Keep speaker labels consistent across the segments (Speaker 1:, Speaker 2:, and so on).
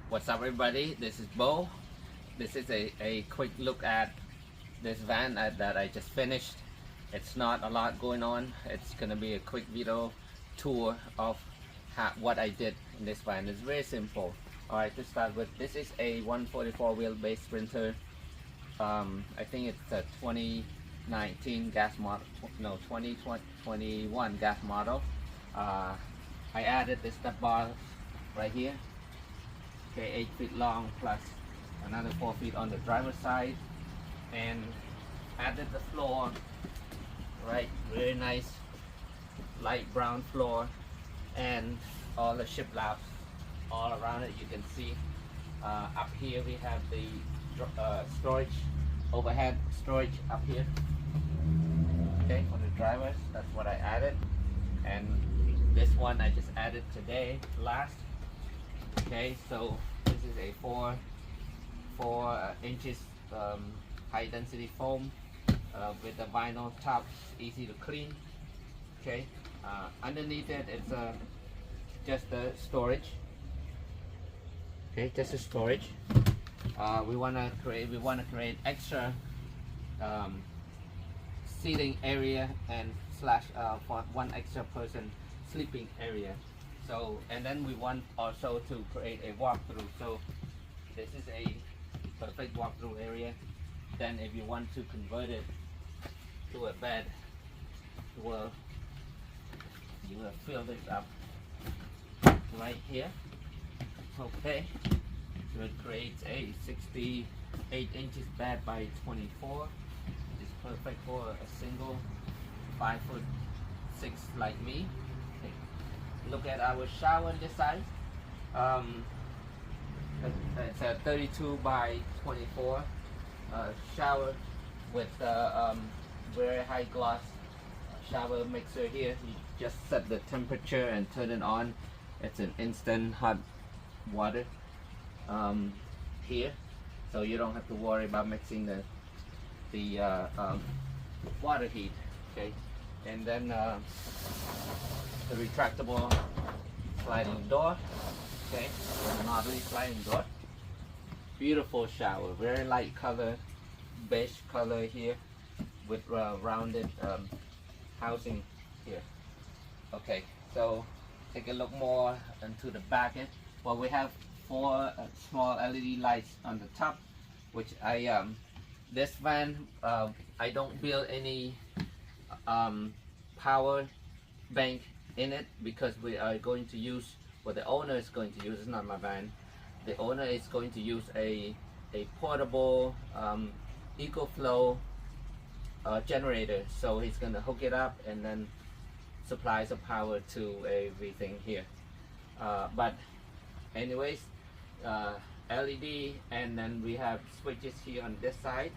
Speaker 1: What's up everybody, this is Bo. This is a quick look at this van that I just finished. It's not a lot going on. It's gonna be a quick video tour of what I did in this van. It's very simple. Alright, to start with, this is a 144 wheelbase Sprinter. I think it's a 2019 gas model, no, 2021 gas model. I added this step bar right here. Okay, 8 feet long plus another 4 feet on the driver's side, and added the floor, right, very nice light brown floor, and all the shiplap all around it. You can see up here we have the storage, overhead storage up here, okay, for the drivers. That's what I added. And this one I just added today last. Okay, so this is a 4 inches high density foam with the vinyl top, easy to clean. Okay, underneath it, it's just the storage. Okay, just a storage. We wanna create extra seating area and slash for one extra person sleeping area. So, and then we want also to create a walkthrough. So this is a perfect walkthrough area. Then if you want to convert it to a bed, you will fill this up right here. Okay, so it creates a 68 inches bed by 24. It's perfect for a single 5'6" like me. Okay. Look at our shower this side. It's a 32 by 24 shower with very high gloss shower mixer here. You just set the temperature and turn it on. It's an instant hot water here, so you don't have to worry about mixing the water heat. Okay, and then the retractable sliding door. Okay, the knobbly sliding door. Beautiful shower, very light color, beige color here with rounded housing here. Okay, so take a look more into the back end. Well, we have 4 small LED lights on the top, which this van I don't build any power bank in it, because we are going to use, what the owner is going to use, it's not my van, the owner is going to use a portable EcoFlow generator. So he's going to hook it up and then supply the power to everything here. But anyways, LED, and then we have switches here on this side.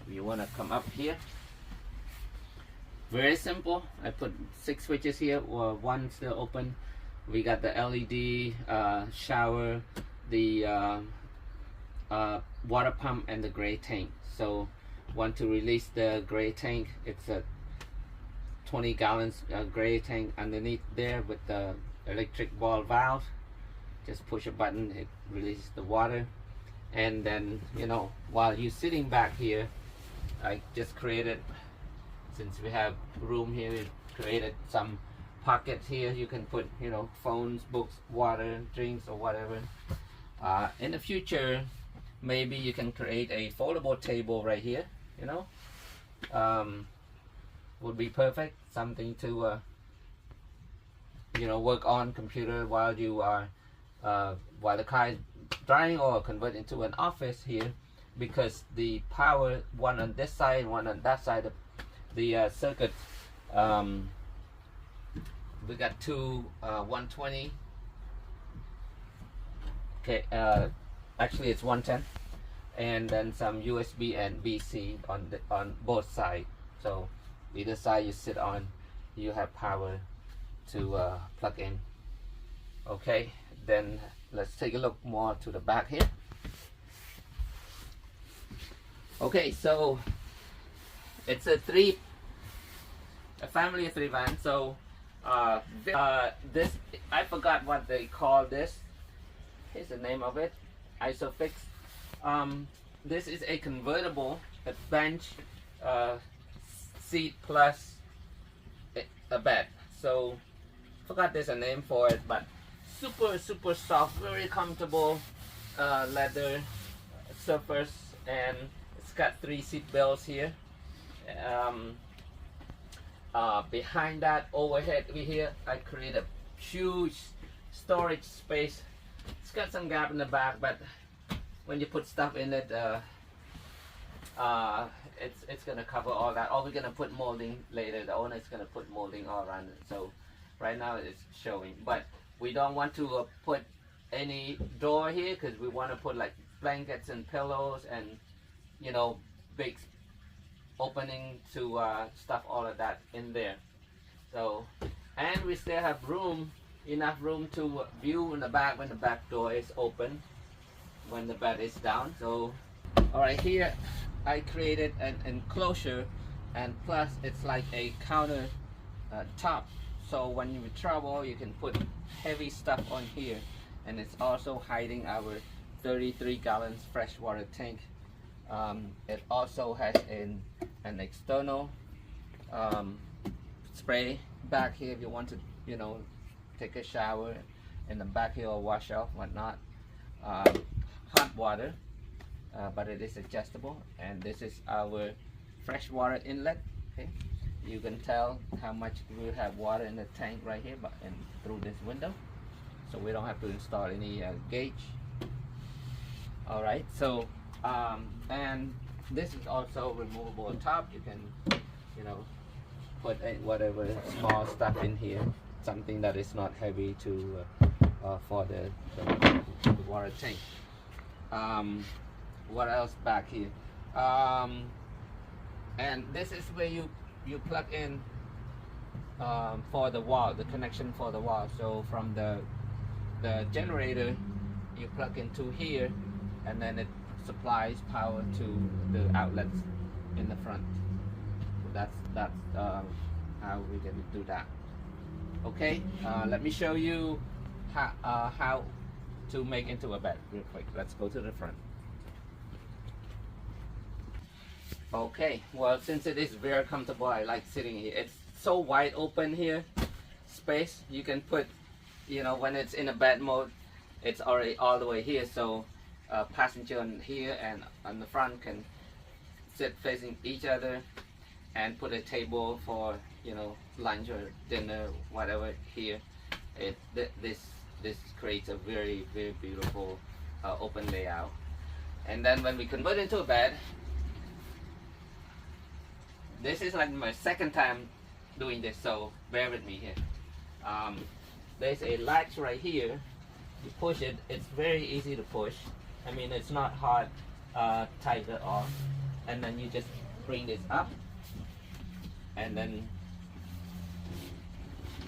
Speaker 1: We want to come up here. Very simple. I put 6 switches here, or 1 still open. We got the LED shower, the water pump, and the gray tank. So want to release the gray tank, it's a 20 gallons gray tank underneath there with the electric ball valve. Just push a button, it releases the water. And then, you know, while you're sitting back here, I just created, since we have room here, we created some pockets here. You can put, you know, phones, books, water, drinks, or whatever. In the future, maybe you can create a foldable table right here, you know. Would be perfect, something to you know, work on computer while you are while the car is driving, or convert into an office here, because the power, one on this side, one on that side of the circuit, we got 2 120, okay, Actually, it's 110, and then some USB and BC on both sides. So either side you sit on, you have power to plug in. Okay, then let's take a look more to the back here. Okay, so it's a family of 3 van. So this, I forgot what they call this. Here's the name of it, Isofix. This is a convertible, a bench, seat plus a bed. So forgot there's a name for it, but super soft, very comfortable leather surface, and it's got 3 seat belts here. Behind that, overhead over here, I create a huge storage space. It's got some gap in the back, but when you put stuff in it, it's gonna cover all that. Or we're gonna put molding later. The owner is gonna put molding all around it. So right now it's showing, but we don't want to put any door here because we want to put like blankets and pillows and, you know, big opening to stuff all of that in there. So, and we still have room, enough room to view in the back when the back door is open, when the bed is down. So all right, here I created an enclosure, and plus it's like a counter top, so when you travel you can put heavy stuff on here, and it's also hiding our 33 gallons freshwater tank. It also has an external spray back here if you want to, you know, take a shower in the back here or wash off whatnot. Hot water, but it is adjustable, and this is our freshwater inlet. Okay, you can tell how much we have water in the tank right here, but and through this window, so we don't have to install any gauge. All right, so and this is also removable top. You can, you know, put whatever small stuff in here, something that is not heavy to for the water tank. What else back here? And this is where you plug in for the wall, the connection for the wall. So from the generator, you plug into here, and then it supplies power to the outlets in the front. So that's how we're going to do that. Okay, let me show you how to make into a bed real quick. Let's go to the front. Okay, well, since it is very comfortable, I like sitting here. It's so wide open here, space. You can put, you know, when it's in a bed mode, it's already all the way here, so passenger on here and on the front can sit facing each other, and put a table for, you know, lunch or dinner, whatever here. This creates a very beautiful open layout. And then when we convert into a bed, this is like my second time doing this, so bear with me here. There's a latch right here. You push it, it's very easy to push. I mean, it's not hard, tight at all. And then you just bring this up, and then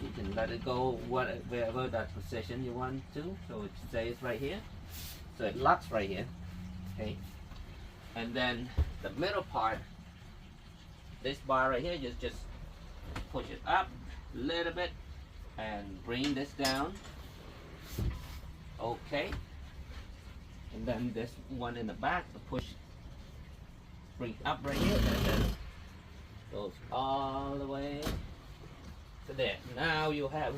Speaker 1: you can let it go wherever that position you want to. So it stays right here. So it locks right here. Okay. And then the middle part, this bar right here, just push it up a little bit and bring this down. Okay. And then this one in the back, the push, bring up right here, and then goes all the way to there. Now you have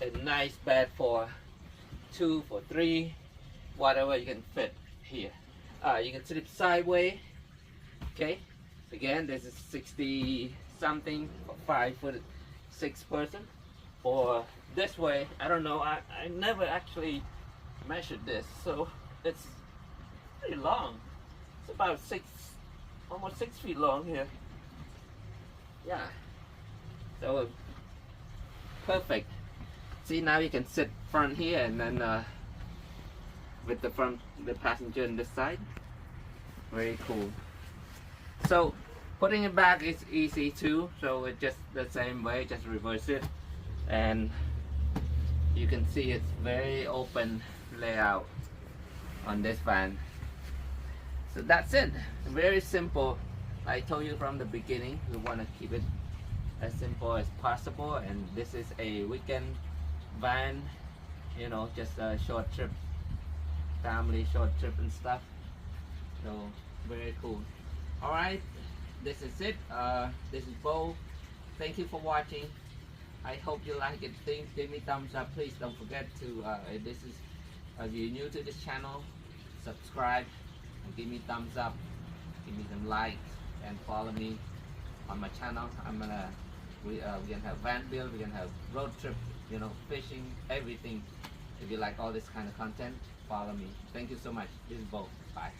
Speaker 1: a nice bed for 2, for 3, whatever you can fit here. You can sleep sideways. Okay. Again, this is 60 something for 5'6" person. Or this way, I don't know. I never actually measured this, so it's pretty long. It's about almost 6 feet long here. Yeah. So perfect. See, now you can sit front here, and then with the passenger on this side. Very cool. So putting it back is easy too. So it's just the same way, just reverse it, and you can see it's very open layout on this van. So that's it. Very simple. I told you from the beginning we want to keep it as simple as possible, and this is a weekend van, you know, just a short trip, family short trip and stuff. So very cool. All right, this is it. This is Bo. Thank you for watching. I hope you like it. Please give me thumbs up. Please don't forget to if you're new to this channel, subscribe and give me thumbs up, give me some likes, and follow me on my channel. We're gonna have van build, we're gonna have road trip, you know, fishing, everything. If you like all this kind of content, follow me. Thank you so much. This is Bo. Bye.